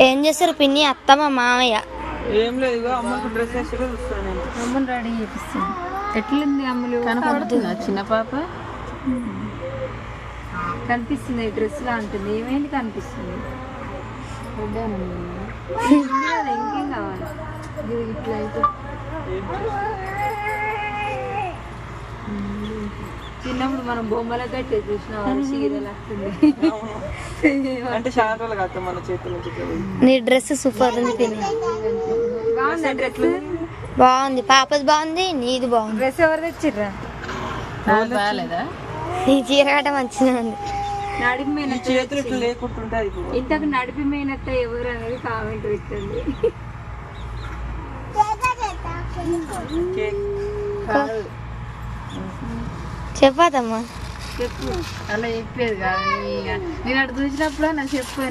ఏం చేస్తారు పిన్ని అత్తమ్మ మామయ్య? ఏం లేదు, అమ్మకు డ్రెస్ వేసి చూస్తాను నేను. అమ్మని రెడీ చేపిస్తాను. ఎట్లుంది అమ్మలు? కనపడుతుందా చిన్న పాప? కనిపిస్తుంది డ్రెస్ లా ఉంటుంది. ఏమైంది కనిపిస్తుంది? ఇంకేం కావాలి? ఇట్లా అయితే చిన్నప్పుడు మనం బొమ్మల కట్టే చూసిన అంటే చాలా రోజులు కాదు మన చేతుల నుంచి. నీ డ్రెస్ సూపర్ ఉంది పిన్ని. బాగుంది, పాపది బాగుంది, నీది బాగుంది. డ్రెస్ ఎవరు తెచ్చిర్రా? బాగాలేదా? నీ చీర కట్ట మంచిగా ఉంది. నడిపిపోయిన చేతులు ఇట్లా లేకుంటుంటే ఇంతకు నడిపిపోయినట్ట ఎవరు అనేది కామెంట్ పెట్టండి. చెప్పాదమ్మా. చెప్పు. అలా చెప్పేది కాదు, నేను అటు చూసినప్పుడు నాకు చెప్పు.